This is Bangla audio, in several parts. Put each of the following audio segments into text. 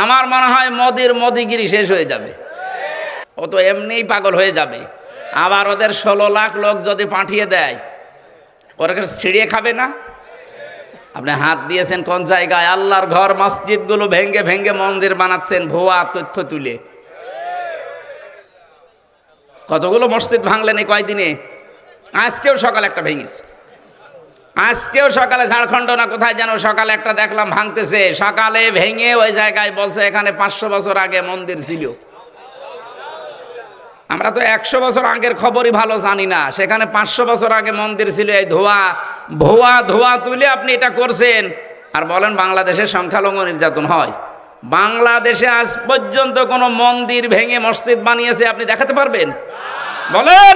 আমার মনে হয় মোদিগিরি শেষ হয়ে যাবে, ও তো এমনিই পাগল হয়ে যাবে। আবার ওদের 16 লাখ লোক যদি পাঠিয়ে দেয়, ওরা ছিঁড়িয়ে খাবে না? আপনি হাত দিয়েছেন কোন জায়গায়? আল্লাহর ঘর মসজিদগুলো ভেঙ্গে ভেঙ্গে মন্দির বানাচ্ছেন ভুয়া তথ্য তুলে। কতগুলো মসজিদ ভাঙলেন এই কয়দিনে? আজকেও সকালে একটা ভেঙেছে, আজকেও সকালে ঝাড়খণ্ড না কোথায় যেন সকালে একটা দেখলাম ভাঙতেছে। সকালে ভেঙে ওই জায়গায় বলছে এখানে 500 বছর আগে মন্দির ছিল। আমরা তো 100 বছর আগের খবরই ভালো জানি না, সেখানে 500 বছর আগে মন্দির ছিল। এই ধোয়া তুলে আপনি এটা করছেন আর বলেন বাংলাদেশের সংখ্যালঘু নির্যাতন হয়। বাংলাদেশে আজ পর্যন্ত কোনো মন্দির ভেঙে মসজিদ বানিয়েছে আপনি দেখাতে পারবেন? বলেন।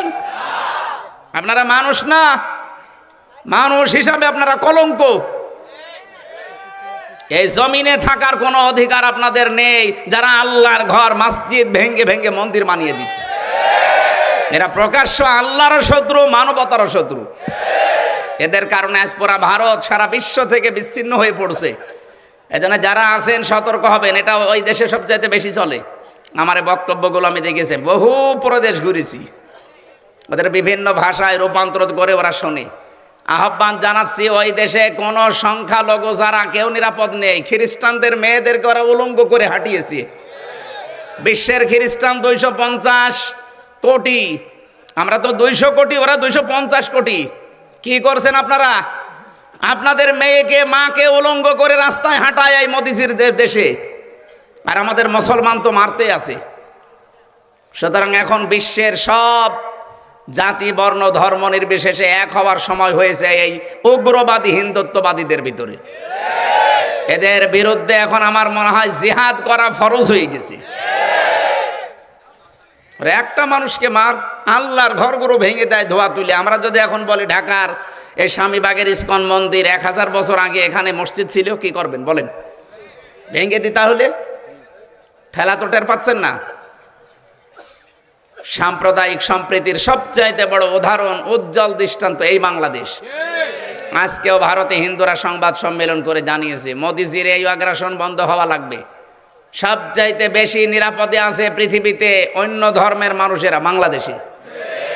আপনারা মানুষ না, মানুষ হিসাবে আপনারা কলঙ্ক। এই জমিনে থাকার কোনো অধিকার আপনাদের নেই, যারা আল্লাহর ঘর মসজিদ ভেঙ্গে ভেঙ্গে মন্দির বানিয়ে দিচ্ছে। এরা প্রকাশ্য আল্লাহর শত্রু, মানবতার শত্রু। এদের কারণে আজ পুরা ভারত সারা বিশ্ব থেকে বিচ্ছিন্ন হয়ে পড়ছে। এজন্য যারা আছেন সতর্ক হবেন। এটা ওই দেশে সবচাইতে বেশি চলে। আমার বক্তব্যগুলো আমি দেখেছি, বহু প্রদেশ ঘুরেছি, ওদের বিভিন্ন ভাষায় রূপান্তর করে ওরা শোনে। আহ্বান জানাচ্ছি, ওই দেশে কোনো সংখ্যালঘু যারা কেউ নিরাপদ নেই। খ্রিস্টানদের মেয়েদেরকে ওরা উলঙ্গ করে হাঁটিয়েছে। বিশ্বের খ্রিস্টান 250 কোটি, আমরা তো 200 কোটি, ওরা 250 কোটি। কি করছেন আপনারা? আপনাদের মেয়েকে মাকে উলঙ্গ করে রাস্তায় হাঁটায় এই মোদিজির দেশে, আর আমাদের মুসলমান তো মারতে আছে। সুতরাং এখন বিশ্বের সব জাতি বর্ণ ধর্ম নির্বিশেষে এক হওয়ার সময় হয়েছে এই উগ্রবাদী হিন্দুত্ববাদীদের ভিতরে। এদের বিরুদ্ধে এখন আমার মনে হয় জিহাদ করা ফরজ হয়ে গেছে। একটা মানুষকে মার, আল্লাহর ঘরগুলো ভেঙে দেয় ধোয়া তুলে। আমরা যদি এখন বলি ঢাকার এই স্বামীবাগের ইস্কন মন্দির 1000 বছর আগে এখানে মসজিদ ছিল, কি করবেন বলেন? ভেঙে দিই তাহলে? ঠেলা তো টের পাচ্ছেন না? সাম্প্রদায়িক সম্প্রীতির সবচাইতে বড় উদাহরণ, উজ্জ্বল দৃষ্টান্ত এই বাংলাদেশ। আজকেও ভারতে হিন্দুরা সংবাদ সম্মেলন করে জানিয়েছে মোদিজির এই আগ্রাসন বন্ধ হওয়া লাগবে। সবচাইতে বেশি নিরাপদে আছে পৃথিবীতে অন্য ধর্মের মানুষেরা বাংলাদেশে।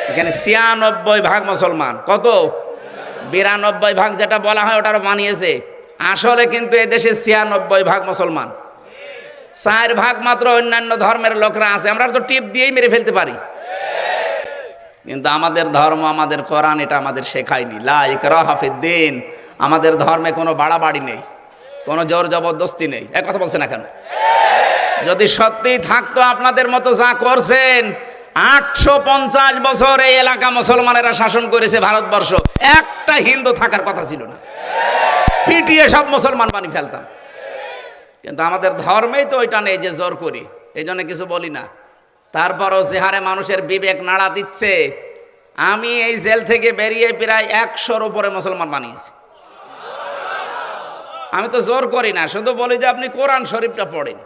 এখানে 96% মুসলমান। কত? 92% যেটা বলা হয় ওটারও মানিয়েছে। আসলে কিন্তু এদেশে 96% মুসলমান, 4% মাত্র অন্যান্য ধর্মের লোকরা আছে। আমরা তো টিপ দিয়েই মেরে ফেলতে পারি, কিন্তু আমাদের ধর্ম, আমাদের কোরআন এটা আমাদের শেখায়নি। লা ইকরাহা ফিদ্দিন। আমাদের ধর্মে কোনো বাড়াবাড়ি নেই, কোনো জোর জবরদস্তি নেই। এক কথা বলছেন না কেন? যদি সত্যিই থাকতো আপনাদের মতো যা করছেন, 850 বছর এই এলাকা মুসলমানেরা শাসন করেছে ভারতবর্ষ, একটা হিন্দু থাকার কথা ছিল না। পিটিয়ে সব মুসলমান বানিয়ে ফেলতাম। কিন্তু আমাদের ধর্মেই তো ওইটা নেই যে জোর করি, এই জন্য কিছু বলি না। তারপরও যে হারে মানুষের বিবেক নাড়া দিচ্ছে, আমি এই জেল থেকে বেরিয়ে প্রায় 100-র উপরে মুসলমান বানিয়েছি। আমি তো জোর করি না, শুধু বলি যে আপনি কোরআন শরীফটা পড়েন।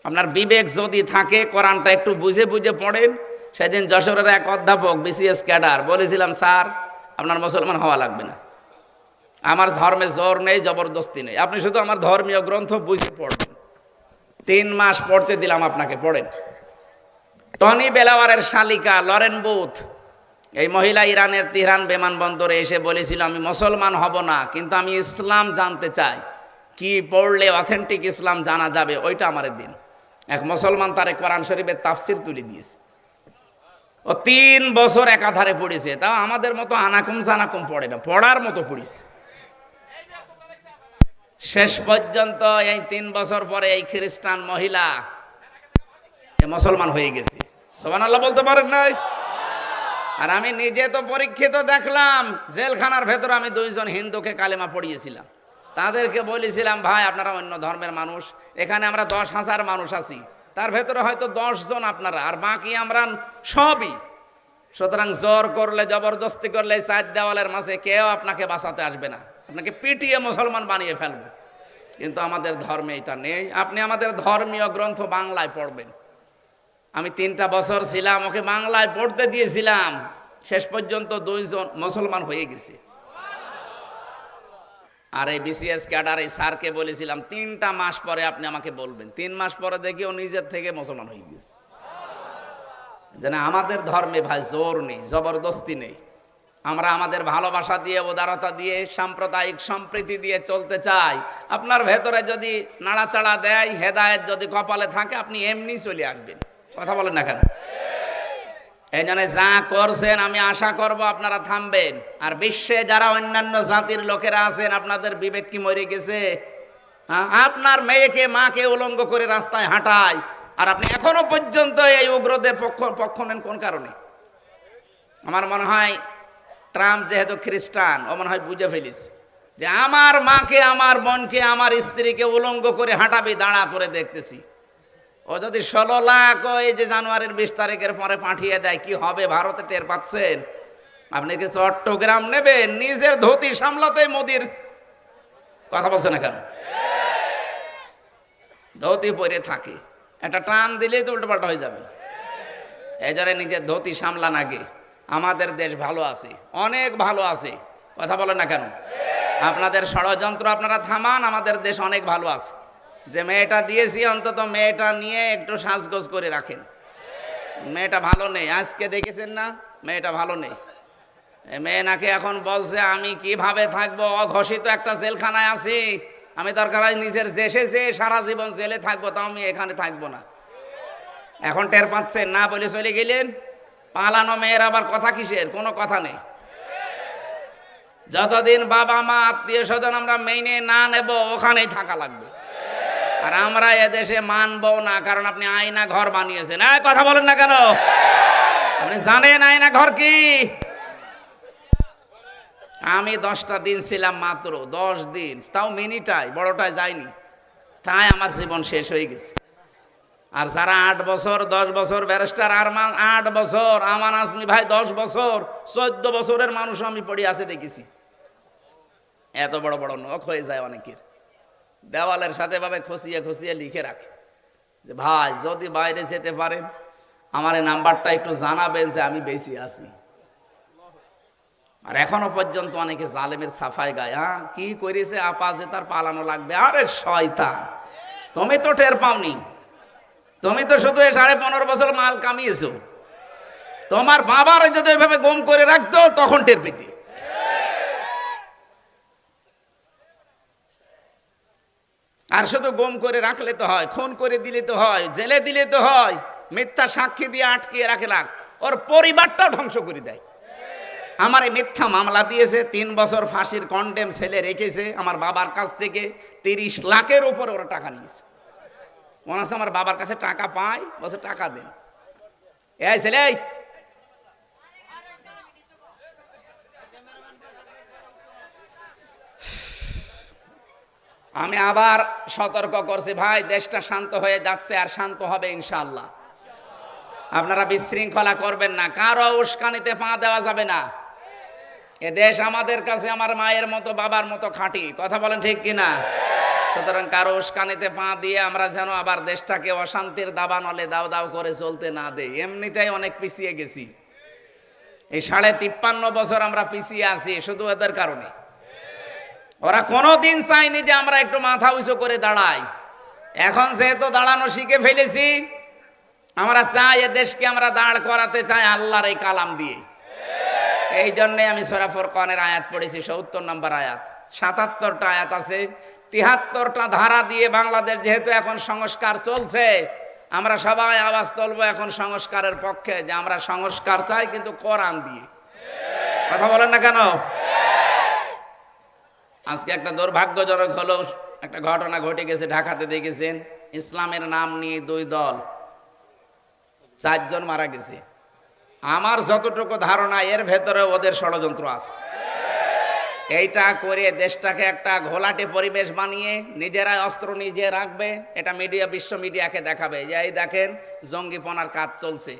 আপনার বিবেক যদি থাকে, কোরআনটা একটু বুঝে বুঝে পড়েন। সেদিন যশোরের এক অধ্যাপক, BCS ক্যাডার, বলেছিলাম স্যার আপনার মুসলমান হওয়া লাগবে না, আমার ধর্মে জোর নেই, জবরদস্তি নেই, আপনি শুধু আমার ধর্মীয় গ্রন্থ বুঝে পড়বেন। 3 মাস পড়তে দিলাম আপনাকে, পড়েন। টনি বেলাওয়ারের শালিকা লরেন বুথ, এই মহিলা ইরানের তেহরান বিমানবন্দরে এসে বলেছিল আমি মুসলমান হব না, কিন্তু আমি ইসলাম জানতে চাই, কি পড়লে অথেন্টিক ইসলাম জানা যাবে, ওইটা আমার দিন। এক মুসলমান তারে কোরআন শরীফের তাফসির তুলে দিয়েছে। ও 3 বছর একাধারে পড়েছে, তাও আমাদের মতো আনাকুম জানাকুম পড়ে না, পড়ার মতো পড়েছে। শেষ পর্যন্ত এই 3 বছর পরে এই খ্রিস্টান মহিলা মুসলমান হয়ে গেছে। সুবহানাল্লাহ বলতে পারেন নাই? আর আমি নিজে তো পরীক্ষিত দেখলাম, জেলখানার ভেতরে আমি 2 জন হিন্দুকে কালেমা পড়িয়েছিলাম। তাদেরকে বলেছিলাম ভাই আপনারা অন্য ধর্মের মানুষ, এখানে আমরা 10,000 মানুষ আছি, তার ভেতরে হয়তো 10 জন আপনারা, আর বাকি আমরা সবই। সুতরাং জোর করলে, জবরদস্তি করলে 4 দেওয়ালের মাঝে কেউ আপনাকে বাঁচাতে আসবে না, আপনাকে পিটিয়ে মুসলমান বানিয়ে ফেলবে। কিন্তু আমাদের ধর্মে এটা নেই। আপনি আমাদের ধর্মীয় গ্রন্থ বাংলায় পড়বেন। আমি 3টা বছর ছিলাম, ওকে বাংলায় পড়তে দিয়েছিলাম, শেষ পর্যন্ত 2 জন মুসলমান হয়ে গেছে। আর এই বিসিএস ক্যাডার এই স্যারকে বলেছিলাম 3টা মাস পরে আপনি আমাকে বলবেন। 3 মাস পরে দেখি ও নিজের থেকে মুসলমান হয়ে গেছে। যেন আমাদের ধর্মে ভাই জোর নেই, জবরদস্তি নেই। আমরা আমাদের ভালোবাসা দিয়ে, উদারতা দিয়ে, সাম্প্রদায়িক সম্প্রীতি দিয়ে চলতে চাই। আপনার ভেতরে যদি নাড়াচাড়া দেয়, হেদায়েত যদি কপালে থাকে, আপনি এমনি চলে আসবেন। কথা বলেন না কেন? এই জন্য যা করছেন আমি আশা করব আপনারা থামবেন। আর বিশ্বে যারা অন্যান্য জাতির লোকেরা আছেন, আপনাদের বিবেক কি মরে গেছে? আপনার মেয়েকে, মাকে উলঙ্গ করে রাস্তায় হাঁটায়, আর আপনি এখনো পর্যন্ত এই উগ্রদের পক্ষ নেন কোন কারণে? আমার মনে হয় ট্রাম্প যেহেতু খ্রিস্টান, ও মনে হয় বুঝে ফেলিস যে আমার মাকে, আমার বোনকে, আমার স্ত্রীকে উলঙ্গ করে হাঁটাবি, দাঁড়া করে দেখতেছি। ও যদি 16 লাখ এই যে জানুয়ারির 20 তারিখের পরে পাঠিয়ে দেয়, কি হবে ভারতে টের পাচ্ছেন? আপনি কি চট্টগ্রাম নেবেন? নিজের ধুতি সামলাতে মোদির কথা বলছে না কেন? ধুতি পরে থাকে, একটা টান দিলেই তো উল্টোপাল্টা হয়ে যাবে। এই জন্য নিজের ধুতি সামলান আগে। আমাদের দেশ ভালো আছে, অনেক ভালো আছে। কথা বলেন না কেন? আপনাদের ষড়যন্ত্র আপনারা থামান, আমাদের দেশ অনেক ভালো আছে। যে মেয়েটা দিয়েছি, অন্তত মেয়েটা নিয়ে একটু সাজগোজ করে রাখেন। মেয়েটা ভালো নেই, আজকে দেখেছেন না? মেয়েটা ভালো নেই। মেয়ে নাকি এখন বলছে আমি কিভাবে থাকবো, অঘোষিত একটা জেলখানায় আছি, আমি দরকার হয় নিজের দেশে যে সারা জীবন জেলে থাকবো, তাও আমি এখানে থাকবো না। এখন টের পাচ্ছেন না বলে চলে গেলেন। পালানো মেয়ের আবার কথা কিসের? কোনো কথা নেই। যতদিন বাবা মা আত্মীয় স্বজন আমরা মেনে না নেব, ওখানেই থাকা লাগবে। আর আমরা এদেশে মানবো না, কারণ আপনি আয়না ঘর বানিয়েছেন। কথা বলেন না কেন? আপনি জানেন আয়না ঘর কি? আমি 10টা দিন ছিলাম, মাত্র 10 দিন, তাও মিনিটাই, বড়টায় যায়নি। তাই আমার জীবন শেষ হয়ে গেছে। আর যারা 8 বছর 10 বছর, ব্যারিস্টার আরমান 8 বছর, আমান আজমি ভাই 10 বছর, 14 বছরের মানুষ আমি পড়ে আছে দেখেছি। এত বড় বড় নখ হয়ে যায় অনেকের। দেওয়ালের সাথে ভাবে খসিয়ে খসিয়ে লিখে রাখে যে ভাই যদি বাইরে যেতে পারেন আমার এই নাম্বারটা একটু জানাবেন যে আমি বেশি আছি। আর এখনো পর্যন্ত অনেকে জালেমের সাফাই গায়। কি করেছে আপা যে তার পালানো লাগবে? আরে শয়তান, তুমি তো টের পাওনি। তুমি তো শুধু 15.5 বছর মাল কামিয়েছো। তোমার বাবার যদি এভাবে গম করে রাখতো, তখন টের পেতে। আর শুধু গম করে রাখলে তো হয়? খুন করে দিলে তো হয়, জেলে দিলে তো হয়, মিথ্যা সাক্ষী দিয়ে আটকিয়ে রাখে লাখ, ওর পরিবারটাও ধ্বংস করে দেয়। আমার এই মিথ্যা মামলা দিয়েছে, 3 বছর ফাঁসির কন্ডেম ছেলে রেখেছে। আমার বাবার কাছ থেকে 30 লাখের উপরে ওরা টাকা নিয়েছে। মনে আছে আমার বাবার কাছে টাকা পায়, বলছে টাকা দেন। এই ছেলে, আমি আবার সতর্ক করছি ভাই, দেশটা শান্ত হয়ে যাচ্ছে, আর শান্ত হবে ইনশাআল্লাহ। আপনারা বিশৃঙ্খলা করবেন না, কারো উস্কানিতে পা দেওয়া যাবে না। এ দেশ আমাদের কাছে আমার মায়ের মতো, বাবার মতো খাঁটি। কথা বলেন ঠিক কিনা? সুতরাং কারো উস্কানিতে পা দিয়ে আমরা যেন আবার দেশটাকে অশান্তির দাবানলে দাও দাও করে চলতে না দেই। এমনিতেই অনেক পিছিয়ে গেছি। এই 53.5 বছর আমরা পিছিয়ে আছি শুধু এদের কারণে। ওরা কোনোদিন চায়নি যে আমরা একটু মাথা উঁচু করে দাঁড়াই। এখন যেহেতু দাঁড়ানো শিখে ফেলেছি, আমরা চাই এ দেশকে আমরা দাঁড় করাতে চাই আল্লাহর এই কালাম দিয়ে। এই জন্যে আমি সূরা ফুরকানের আয়াত পড়েছি, 70 নম্বর আয়াত। 77টা আয়াত আছে, 73টা ধারা দিয়ে বাংলাদেশ যেহেতু এখন সংস্কার চলছে, আমরা সবাই আওয়াজ তুলবো এখন সংস্কারের পক্ষে, যে আমরা সংস্কার চাই কিন্তু কোরআন দিয়ে। কথা বলেন না কেন? আজকে একটা দুর্ভাগ্যজনক হলো, একটা ঘটনা ঘটে গেছে ঢাকাতে, দেখেছেন? ইসলামের নাম নিয়ে 2 দল, 4 জন মারা গেছে। আমার যতটুকু ধারণা এর ভেতরে ওদের ষড়যন্ত্র আছে। এইটা করে দেশটাকে একটা ঘোলাটে পরিবেশ বানিয়ে নিজেরাই অস্ত্র নিজে রাখবে, এটা মিডিয়া, বিশ্ব মিডিয়াকে দেখাবে যে এই দেখেন জঙ্গিপনার কাজ চলছে।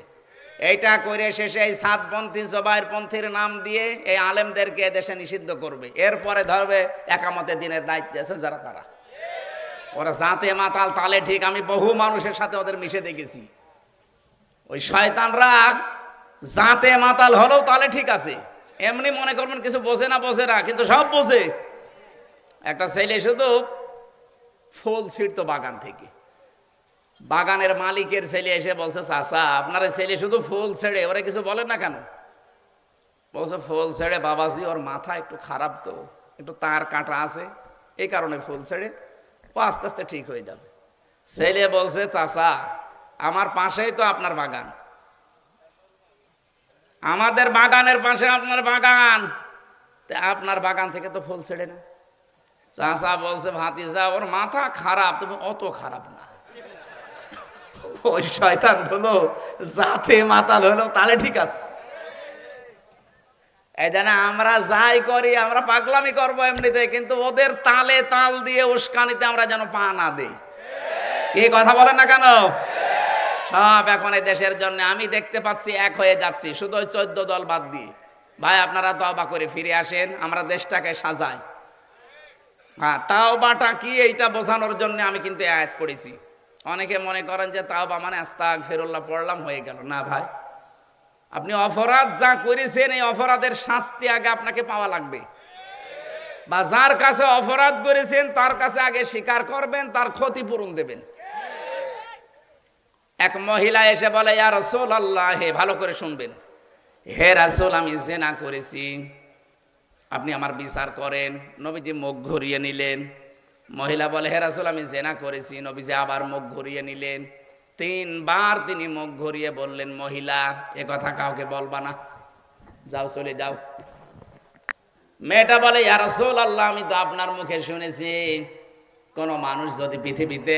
এইটা করে শেষে এই সাতপন্থী, জবাইরপন্থীর নাম দিয়ে এই আলেমদেরকে দেশে নিষিদ্ধ করবে। এরপরে ধরবে একামতে দিনের দায়িত্ব আছে যারা, তারা ওরা জাতে মাতাল, তালে ঠিক। আমি বহু মানুষের সাথে ওদের মিশে দেখেছি। ওই শয়তানরা জাতে মাতাল হলেও তালে ঠিক আছে। এমনি মনে করবেন কিছু বোঝে না, কিন্তু সব বোঝে। একটা ছেলে শুধু ফুল ছিঁড়তো বাগান থেকে। বাগানের মালিকের ছেলে এসে বলছে, চাচা আপনার ছেলে শুধু ফুল ছেড়ে, ওরা কিছু বলেন না কেন? বলছে ফুল ছেড়ে বাবাজি, ওর মাথা একটু খারাপ, তো একটু তার কাঁটা আছে, এই কারণে ফুল ছেড়ে, ও আস্তে আস্তে ঠিক হয়ে যাবে। ছেলে বলছে, চাচা আমার পাশেই তো আপনার বাগান, আমাদের বাগানের পাশে আপনার বাগান, আপনার বাগান থেকে তো ফুল ছেড়ে না। চাচা বলছে, ভাতিজা ওর মাথা খারাপ, তবে অত খারাপ না। ওই শয়তান গুলো যাতে মাতাল হলো তাহলে ঠিক আছে। এই জন্য আমরা যাই করি, আমরা পাগলামি করবো এমনিতে, কিন্তু ওদের তালে তাল দিয়ে উস্কানিতে আমরা যেন পা না দিই। কি কথা বলেন না কেন? সব এখন এই দেশের জন্য আমি দেখতে পাচ্ছি এক হয়ে যাচ্ছি, শুধু ওই 14 দল বাদ দিয়ে। ভাই আপনারা তওবা করে ফিরে আসেন, আমরা দেশটাকে সাজাই। হ্যাঁ, তাওবাটা কি এইটা বোঝানোর জন্য আমি কিন্তু আয়াত পড়েছি। অনেকে মনে করেন যে তাওবা মানে আস্তাগফিরুল্লাহ পড়লাম হয়ে গেল। না ভাই, আপনি অপরাধ যা করেছেন এই অপরাধের শাস্তি আগে আপনাকে পাওয়া লাগবে, বা যার কাছে অপরাধ করেছেন তার কাছে আগে স্বীকার করবেন, তার ক্ষতিপূরণ দেবেন। এক মহিলা এসে বলে, ইয়া রাসূলুল্লাহ, হে ভালো করে শুনবেন, হে রাসূল আমি জিনা করেছি, আপনি আমার বিচার করেন। নবীজি মুখ ঘুরিয়ে নিলেন। মহিলা বলে, হে রাসূল আমি জিনা করেছি। নবীজি আবার মুখ ঘুরিয়ে নিলেন। 3 বার তিনি মুখ ঘুরিয়ে বললেন, মহিলা এ কথা কাউকে বলবা না, যাও চলে যাও। মেয়েটা বলে, ইয়া রাসূলুল্লাহ আমি তো আপনার মুখে শুনেছি, কোন মানুষ যদি পৃথিবীতে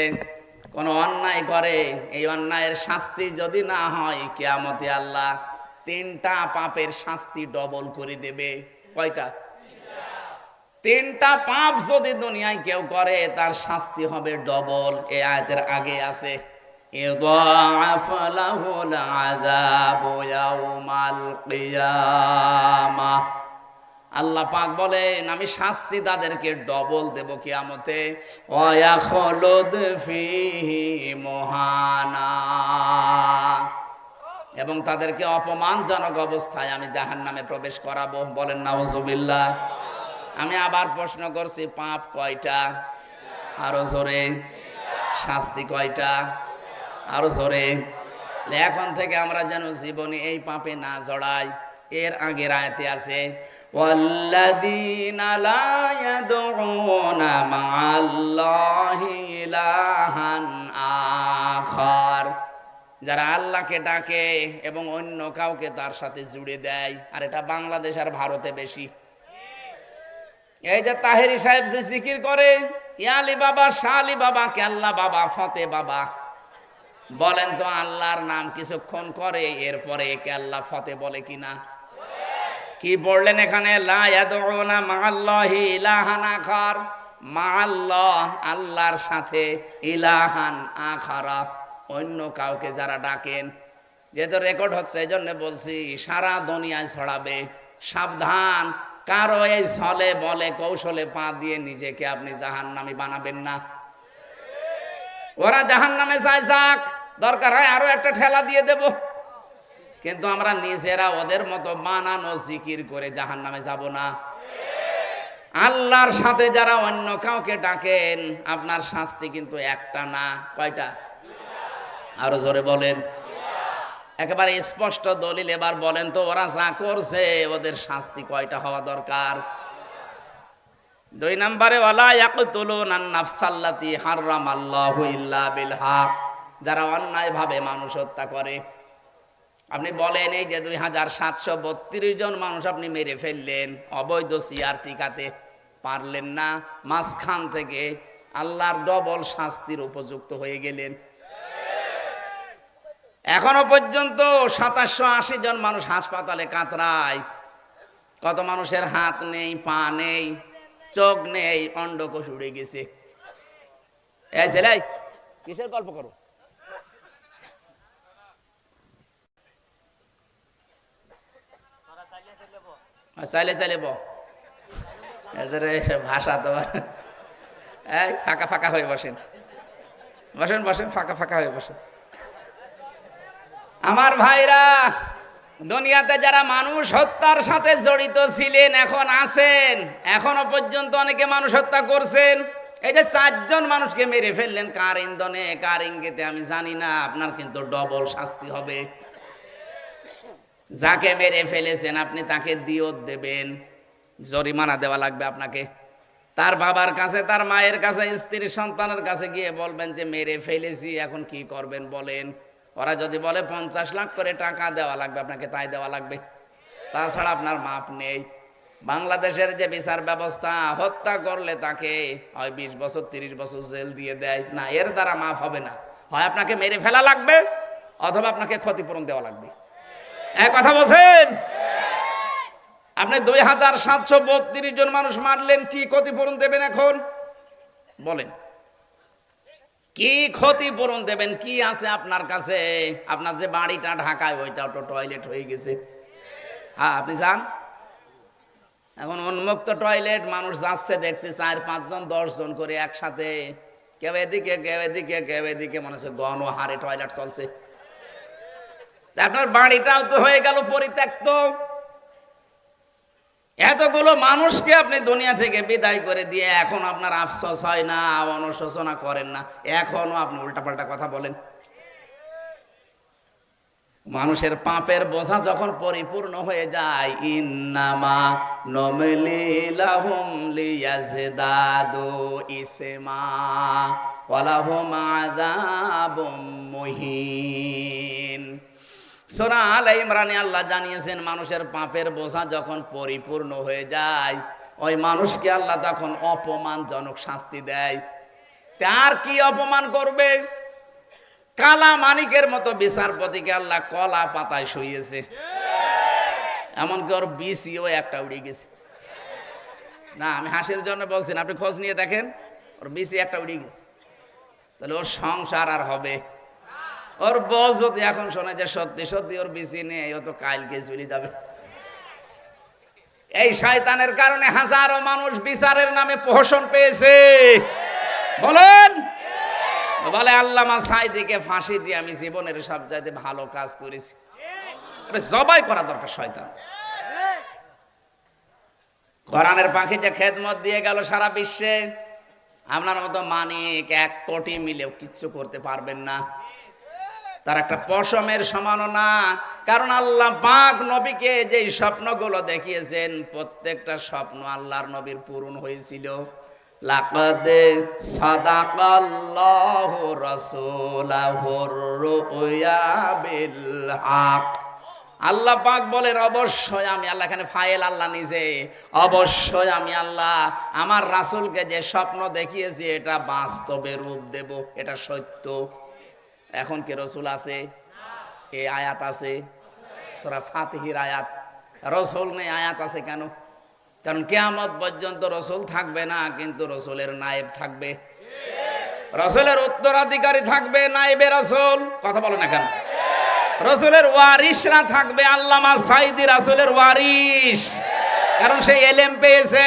কোন অন্যায় করে, এই অন্যায়ের শাস্তি যদি না হয়, কিয়ামতে আল্লাহ 3টা পাপের শাস্তি ডবল করে দেবে। কয়টা? 3টা পাপ যদি দুনিয়ায় কেউ করে তার শাস্তি হবে ডবল। এই আয়াতের আগে আছে, ইদাআফ লাহুল আযাবু ইয়াউমাল কিয়ামাহ। আল্লাহ পাক বলেন আমি শাস্তি তাদেরকে ডবল দেব কিয়ামতে। ওয়া ইয়াখলুদ ফীহি মুহানা, এবং তাদেরকে অপমানজনক অবস্থায় আমি জাহান্নামে প্রবেশ করাবো। বলেন নাউজুবিল্লাহ। আমি আবার প্রশ্ন করছি, পাপ কয়টা? আরো জোরে। শাস্তি কয়টা? আরো জোরে। এখন থেকে আমরা যেন জীবনে এই পাপে না জড়াই। এর আগের আয়াতে আছে, ওয়াল্লাযীনা লা ইয়াদউনা মা'আল্লাহি ইলাহান আখার, যারা আল্লাহকে ডাকে এবং অন্য কাউকে তার সাথে জুড়ে দেয়। আর এটা বাংলাদেশ আর ভারতে বেশি। এই যে তাহেরি সাহেব যে জিকির করে, ইয়ালি বাবা, শালি বাবা, কেল্লা বাবা, ফতে বাবা, বলেন তো আল্লাহর নাম কিছুক্ষণ করে এরপরে কেল্লা ফতে বলে কিনা? কি বললেন এখানে? লা ইয়াদউনা মা'আল্লাহি ইলাহান আখার, মা'আল্লাহ আল্লাহর সাথে, ইলাহান আখারা অন্য কাউকে যারা ডাকেন। যেহেতু রেকর্ড হচ্ছে এই জন্য বলছি, সারা দুনিয়ায় ছড়াবে, সাবধান। কারো এই ছলে বলে কৌশলে পা দিয়ে নিজেকে আপনি জাহান্নামী বানাবেন না। ওরা জাহান্নামে যায়, যাক, দরকার হয় আরো একটা ঠেলা দিয়ে দেব, কিন্তু আমরা নিজেরা ওদের মতো বানানো জিকির করে জাহান্নামে যাব না। আল্লাহর সাথে যারা অন্য কাউকে ডাকেন, আপনার শাস্তি কিন্তু একটা না, কয়টা? আরো জোরে বলেন। একেবারে স্পষ্ট দলিল এবার বলেন তো, ওরা যা করছে ওদের শাস্তি কয়টা হওয়া দরকার? 2 নম্বরে, ওয়ালা ইয়াকতুলুনান নাফসাল্লাতী হারামাল্লাহু ইল্লা বিল হক, যারা অন্যায় ভাবে মানুষ হত্যা করে। আপনি বলেন এই যে 2732 জন মানুষ আপনি মেরে ফেললেন, অবৈধ সিয়ার টিকাতে পারলেন না, মাঝখান থেকে আল্লাহর ডবল শাস্তির উপযুক্ত হয়ে গেলেন। এখনো পর্যন্ত 2780 জন মানুষ হাসপাতালে কাতরায়। কত মানুষের হাত নেই, পা নেই, চোখ নেই, অন্ডকোষ উড়ে গেছে। এই ছেলে কিসের গল্প করো? চাইলে চাইলে এদের ভাষা তোমার, এই ফাঁকা ফাঁকা হয়ে বসেন, বসেন বসেন, ফাঁকা ফাঁকা হয়ে বসেন। আমার ভাইরা, দুনিয়াতে যারা মানুষ হত্যার সাথে জড়িত ছিলেন, এখন আছেন, এখনো পর্যন্ত অনেকে মানুষ হত্যা করছেন। এই যে 4 জন মানুষকে মেরে ফেললেন, কার ইন্ধনে কার ইঙ্গিতে আমি জানি না, আপনার কিন্তু ডবল শাস্তি হবে। যাকে মেরে ফেলেছেন আপনি তাকে দিয়ত দেবেন, জরিমানা দেওয়া লাগবে আপনাকে। তার বাবার কাছে, তার মায়ের কাছে, স্ত্রীর সন্তানের কাছে গিয়ে বলবেন যে মেরে ফেলেছি, এখন কি করবেন বলেন। ওরা যদি বলে 50 লাখ করে টাকা দেওয়া লাগবে আপনাকে, তাই দেওয়া লাগবে, তাছাড়া আপনার মাপ নেই। বাংলাদেশের যে বিচার ব্যবস্থা, হত্যা করলে তাকে হয় 20 বছর 30 বছর জেল দিয়ে দেয়, না এর দ্বারা মাপ হবে না। হয় আপনাকে মেরে ফেলা লাগবে অথবা আপনাকে ক্ষতিপূরণ দেওয়া লাগবে। এক কথা বলছেন, আপনি 2732 জন মানুষ মারলেন, কি ক্ষতিপূরণ দেবেন এখন বলেন? কি ক্ষতিপূরণ দেবেন? কি আছে আপনার কাছে? আপনার যে বাড়িটা ঢাকায়, ওইটাও তো টয়লেট হয়ে গেছে। হ্যাঁ, আপনি যান, এখন উন্মুক্ত টয়লেট, মানুষ যাচ্ছে দেখছি 4-5 জন 10 জন করে একসাথে, কেউ এদিকে কেউ এদিকে কেউ এদিকে, মনে হচ্ছে গণহারে টয়লেট চলছে। আপনার বাড়িটাও তো হয়ে গেল পরিত্যক্ত। এতগুলো মানুষকে আপনি দুনিয়া থেকে বিদায় করে দিয়ে এখন আপনার আফসোস হয় না, অনুশোচনা করেন না, এখনো আপনি উল্টাপাল্টা কথা বলেন। মানুষের পাপের বোঝা যখন পরিপূর্ণ হয়ে যায়, ইন্নামা নমলি লাহুম লিয়াজদাদু ইসমা ওয়া লাহুম আযাবুম মুহিন। সূরা আলে ইমরানে আল্লাহ জানিয়েছেন, মানুষের পাপের বোঝা যখন পরিপূর্ণ হয়ে যায়, ওই মানুষকে আল্লাহ তখন অপমানজনক শাস্তি দেয়। তার কি অপমান করবে? কালা মানিকের মতো বিচারপতিকে আল্লাহ কলা পাতায় শুইয়েছে, এমনকি ওর বিসিও একটা উড়ে গেছে। না, আমি হাসির জন্য বলছি না, আপনি খোঁজ নিয়ে দেখেন, ওর বিসি একটা উড়ে গেছে। তাহলে ওর সংসার আর হবে? ওর বউ যদি এখন শোনে যে সত্যি সত্যি ওর বিসি নেই, ও তো কালকে চলে যাবে। এই শয়তানের কারণে হাজারো মানুষ বিচারের নামে প্রহসন পেয়েছে। বলেন, বলে আল্লামা সাঈদীকে ফাঁসি দিয়ে আমি জীবনের সবচাইতে ভালো কাজ করেছি। জবাই করা দরকার শয়তান। কোরআনের পাখি যে খেদমত দিয়ে গেল সারা বিশ্বে, আপনার মতো মানিক 1 কোটি মিলেও কিচ্ছু করতে পারবেন না, তার একটা পশমের সমানও না। কারণ আল্লাহ পাক নবীকে যে স্বপ্নগুলো দেখিয়েছেন, প্রত্যেকটা স্বপ্ন আল্লাহর নবীর পূরণ হয়েছিল। লাকাদ সাদাকাল্লাহু রাসূলাহুর রুয়া বিল হক। আল্লাহ পাক বলেন, অবশ্যই আমি আল্লাহ, এখানে ফাইল আল্লাহ নিজে, অবশ্যই আমি আল্লাহ আমার রাসূলকে যে স্বপ্ন দেখিয়েছি এটা বাস্তবে রূপ দেব, এটা সত্য। এখন কি রসুল আছে? এই আয়াত আছে সূরা ফাতিহির আয়াত। রসুল নেই, আয়াত আছে কেন? কারণ কিয়ামত পর্যন্ত রসুল থাকবে না, কিন্তু রসুলের নায়েব থাকবে, রসুলের উত্তরাধিকারী থাকবে, নায়েবে রসুল। কথা বলো না কেন? রসুলের ওয়ারিসরা থাকবে। আল্লামা সাঈদী রাসূলের ওয়ারিস, কারণ সে এলেম পেয়েছে।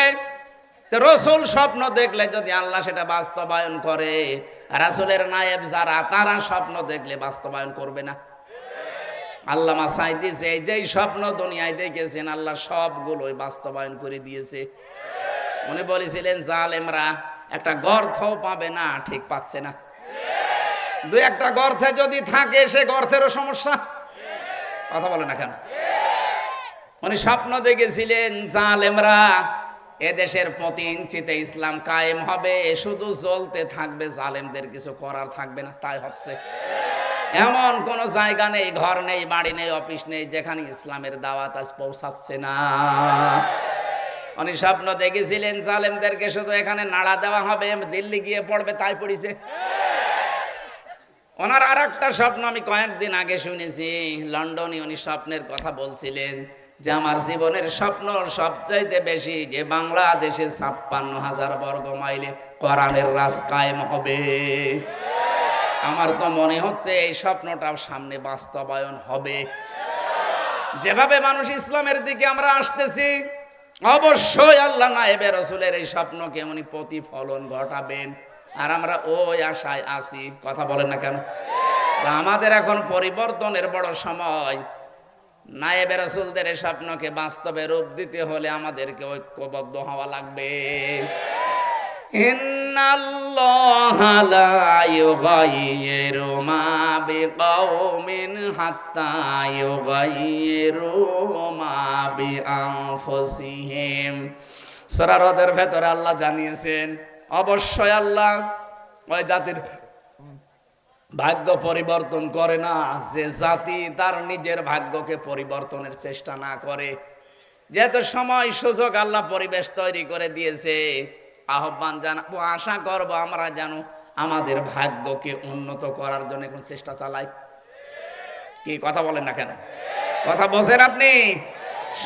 রসুল স্বপ্ন দেখলে যদি আল্লাহ সেটা বাস্তবায়ন করে, রাসূলের নায়েব যারা, তারা স্বপ্ন দেখলে বাস্তবায়ন করবে না। আল্লামা সাঈদী যেই স্বপ্ন দুনিয়ায় দেখেছেন, আল্লাহ সবগুলোই বাস্তবায়ন করে দিয়েছে। উনি বলেছিলেন জালেমরা একটা গর্তও পাবে না, ঠিক পাচ্ছে না। 2-1টা গর্তে যদি থাকে, সে গর্তেরও সমস্যা। কথা বলে না কেন? উনি স্বপ্ন দেখেছিলেন জালেমরা এদেশের প্রতি ইঞ্চিতে ইসলাম কায়েম হবে, শুধু জ্বলতে থাকবে, জালেমদের কিছু করার থাকবে না। তাই হচ্ছে। এমন কোন জায়গা নেই, ঘর নেই, বাড়ি নেই, অফিস নেই, যেখানে ইসলামের দাওয়াত আজ পৌঁছাচ্ছে না। উনি স্বপ্ন দেখেছিলেন জালেমদেরকে শুধু এখানে নাড়া দেওয়া হবে, দিল্লি গিয়ে পড়বে, তাই পড়িছে। ওনার আর একটা স্বপ্ন আমি কয়েকদিন আগে শুনেছি, লন্ডনে উনি স্বপ্নের কথা বলছিলেন যে আমার জীবনের স্বপ্ন সবচাইতে বেশি যে বাংলাদেশে 56,000 বর্গ মাইলে কোরআনের রাজ কায়েম হবে। আমার তো মনে হচ্ছে এই স্বপ্নটাও সামনে বাস্তবায়ন হবে। যেভাবে মানুষ ইসলামের দিকে আমরা আসতেছি, অবশ্যই আল্লাহ নায়েবে রাসূলের এই স্বপ্নকে উনি প্রতিফলন ঘটাবেন, আর আমরা ওই আশায় আছি। কথা বলেন না কেন? আমাদের এখন পরিবর্তনের বড় সময়। নায়েবে রাসূলদের এই স্বপ্নকে বাস্তবে রূপ দিতে হলে আমাদেরকে ঐক্যবদ্ধ হওয়া লাগবে। ইন্নাল্লাহা লা ইউগাইয়িরু মা বিকাওমিন হাত্তা ইউগাইয়িরু মা বিআনফুসিহিম। সূরা রদের ভেতরে আল্লাহ জানিয়েছেন, অবশ্যই আল্লাহ ওই জাতির ভাগ্য পরিবর্তন করে না যে জাতি তার নিজের ভাগ্যকে পরিবর্তনের চেষ্টা না করে। যেহেতু সময় সুযোগ আল্লাহ পরিবেশ তৈরি করে দিয়েছে, আহ্বান জানাবো, আশা করব আমরা যেন আমাদের ভাগ্যকে উন্নত করার জন্য কোন চেষ্টা চালাই। কি কথা বলেন না কেন? কথা বলছেন আপনি?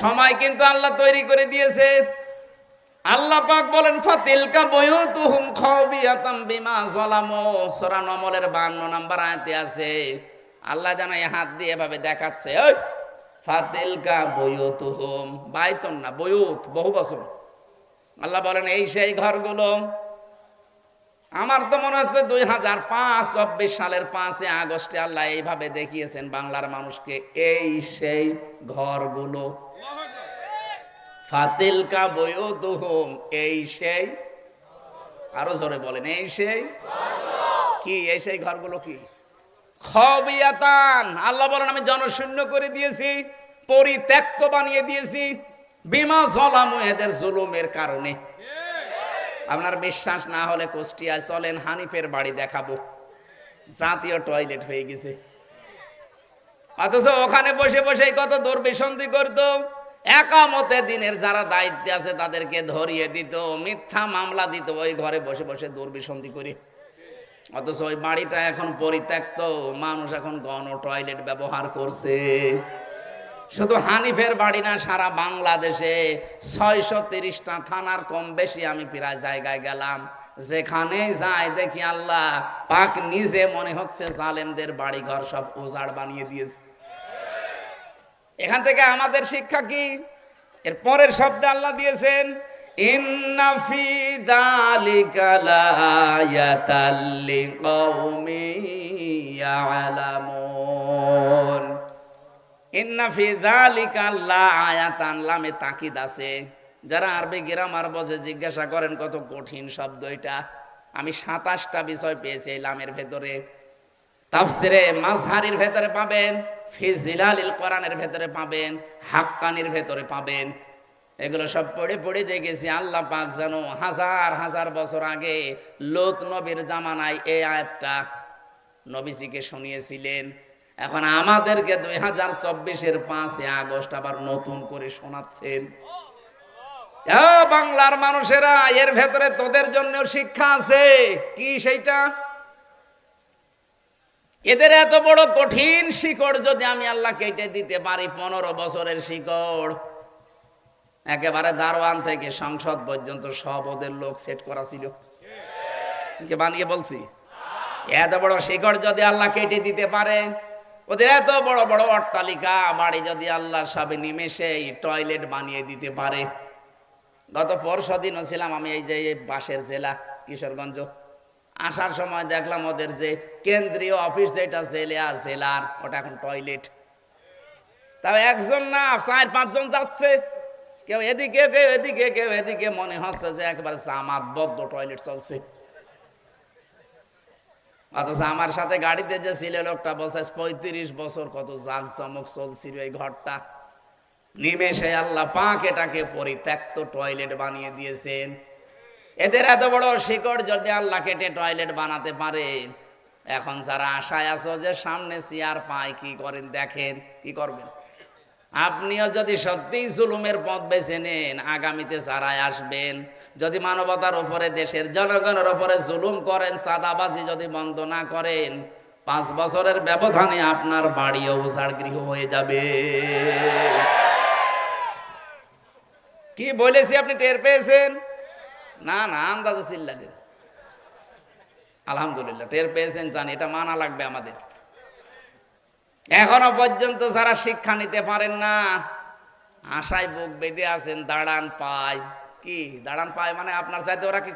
সময় কিন্তু আল্লাহ তৈরি করে দিয়েছে। আল্লাহ পাক বলেন, ফাতিলকা বুয়ুতুহুম খাবিয়াতাম বিমা যালামু। সূরা নমলের 52 নম্বর আয়াতে আছে। আল্লাহ জানা এই হাত দিয়ে এভাবে দেখাচ্ছে, ওই ফাতিলকা বুয়ুতুহুম, বাইতুন না বুয়ুত, বহু বছর। আল্লাহ বলেন এই সেই ঘরগুলো। আমার তো মনে হচ্ছে 2024 সালের 5 আগস্টে আল্লাহ এইভাবে দেখিয়েছেন বাংলার মানুষকে, এই সেই ঘরগুলো। ফাতিলকা বুয়ুতুহুম, এই সেই, আরো জোরে বলেন, এই সেই কি? এই সেই ঘরগুলো কি? খাবিয়াতান। আল্লাহ বলেন আমি জনশূন্য করে দিয়েছি, পরিত্যক্ত বানিয়ে দিয়েছি, বিমা যালামু, এদের জুলুমের কারণে। আপনার বিশ্বাস না হলে কুষ্টিয়ায় চলেন, হানিফের বাড়ি দেখাবো, জাতীয় টয়লেট হয়ে গেছে। অথচ ওখানে বসে বসে কত দুর্বিসন্ধি করতো। একামতে দিনের যারা দায়িত্বে আছে তাদেরকে ধরিয়ে দিত, মিথ্যা মামলা দিত, ওই ঘরে বসে বসে দুর্বিসন্ধি করে। অথচ ওই বাড়িটা এখন পরিত্যক্ত, মানুষ এখন গণ টয়লেট ব্যবহার করছে। শুধু হানিফের বাড়ি না, সারা বাংলাদেশে 630টা থানার কম বেশি আমি প্রায় জায়গায় গেলাম, যেখানে যাই দেখি আল্লাহ পাক নিজে মনে হচ্ছে জালেমদের বাড়ি ঘর সব উজাড় বানিয়ে দিয়েছে। এখান থেকে আমাদের শিক্ষা কি? এর পরের শব্দে আল্লাহ দিয়েছেন, ইন্না ফি যালিকা লায়াতাল লিকাওমিন ইয়ালামুন। ইন্না ফি যালিকা লায়াতান, লামে তাকিদ আছে। যারা আরবি গ্রামার বোঝে জিজ্ঞাসা করেন কত কঠিন শব্দ এটা। আমি 27টা বিষয় পেয়েছি এই লামের ভেতরে। তাফসিরে মাজহারির ভেতরে পাবেন, ফি জিলালিল কোরআনের ভেতরে পাবেন, হাক্কানির ভেতরে পাবেন। এগুলো সব পড়ে পড়ে দেখেছি আল্লাহ পাক জানো হাজার হাজার বছর আগে লূত নবীর জামানায় এই আয়াতটা নবীজিকে শুনিয়েছিলেন। এখন আমাদেরকে 2024-এর 5 আগস্ট আবার নতুন করে শোনাচ্ছেন। বাংলার মানুষেরা, এর ভেতরে তোদের জন্য শিক্ষা আছে। কি সেইটা? এদের এত বড় কঠিন শিকড় যদি আমি আল্লাহ কেটে দিতে পারি, 15 বছরের শিকড়, একেবারে দারোয়ান থেকে সংসদ পর্যন্ত সব ওদের লোক সেট করা ছিল, বানিয়ে বলছি। এত বড় শিকড় যদি আল্লাহ কেটে দিতে পারে, ওদের এত বড় বড় অট্টালিকা বাড়ি যদি আল্লাহ সব নিমেষে টয়লেট বানিয়ে দিতে পারে। গত পরশুদিনও ছিলাম আমি এই যে পাশের জেলা কিশোরগঞ্জ, আসার সময় দেখলাম ওদের যে কেন্দ্রীয় অফিস যেটা জেলার, ওটা এখন টয়লেট। তবে একজন না 4-5 জন যাচ্ছে, কেউ এদিকে কেউ এদিকে কেউ এদিকে, মনে হচ্ছে যে একেবারে জামাতবদ্ধ টয়লেট চলছে। অথচ আমার সাথে গাড়িতে যে ছিল লোকটা বলছে 35 বছর কত জাঁকজমক চলছিল এই ঘরটা, নিমেষে আল্লাহ পাক এটাকে পরিত্যক্ত টয়লেট বানিয়ে দিয়েছেন। এদের এত বড় শিকড় যদি আল্লাহ কেটে টয়লেট বানাতে পারে, এখন যারা আশায় আছো যে সামনে চেয়ার পায়, কি করেন দেখেন, কি করবেন? আপনিও যদি সত্যিই জুলুমের পথ বেছে নেন, আগামীতে যারাই আসবেন, যদি মানবতার উপরে, দেশের জনগণের উপরে জুলুম করেন, চাঁদাবাজি যদি বন্ধ না করেন, 5 বছরের ব্যবধানে আপনার বাড়িও উজাড় গৃহ হয়ে যাবে। কি বলেছি আপনি টের পেয়েছেন? না না, আন্দাজে চিল্লালেন। আলহামদুলিল্লাহ টের পেয়েছেন, জানি এটা মানা লাগবে আমাদের। এখনো পর্যন্ত যারা শিক্ষা নিতে পারেন না, আশায় বুক বেঁধে আছেন, দাঁড়ান পায়। কি দাঁড়ান পায় মানে? আপনার চাইতে ওরা কি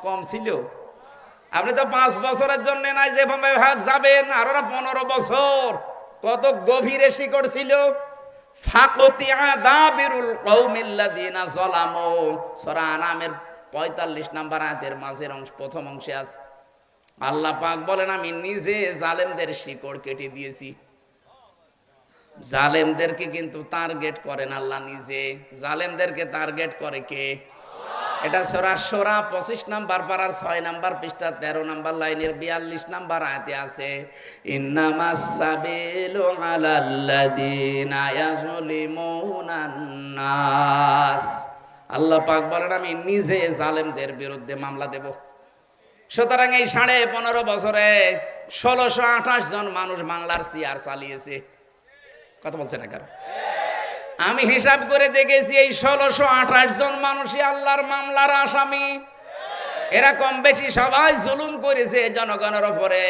কম ছিল? আপনি তো 5 বছরের জন্য নাই যেভাবে যাবেন, আর ওরা 15 বছর। কত গভীরে শিকড় ছিল। ফাকুতিয়া দাবিরুল কওমিল্লাযিনা যালামু, সূরা আনামের 45 নম্বর আয়াতের মাঝের অংশ, প্রথম অংশে আছে আল্লাহ পাক বলেন আমি নিজে জালেমদের শিকড় কেটে দিয়েছি। জালেমদেরকে কিন্তু টার্গেট করেন আল্লাহ নিজে, জালেমদেরকে টার্গেট করে কে? এটা সূরা শূরা 25 নাম্বার পারার 6 নাম্বার পৃষ্ঠা 13 নাম্বার লাইনের 42 নাম্বার আয়াতে আছে, ইন্নামাস সাবিলু আলাল্লাযিনা ইয়াজলিমুনান নাস। আল্লাহ পাক বলেন আমি নিজে জালেমদের বিরুদ্ধে মামলা দেব। সুতরাং এই 15.5 বছরে 1628 জন মানুষ বাংলার চেয়ার চালিয়েছে। কথা বলছে না কারণ আমি হিসাব করে দেখেছি এই 1628 জন মানুষই আল্লাহর মামলার আসামি। এরা কম বেশি সবাই জুলুম করেছে জনগণের উপরে।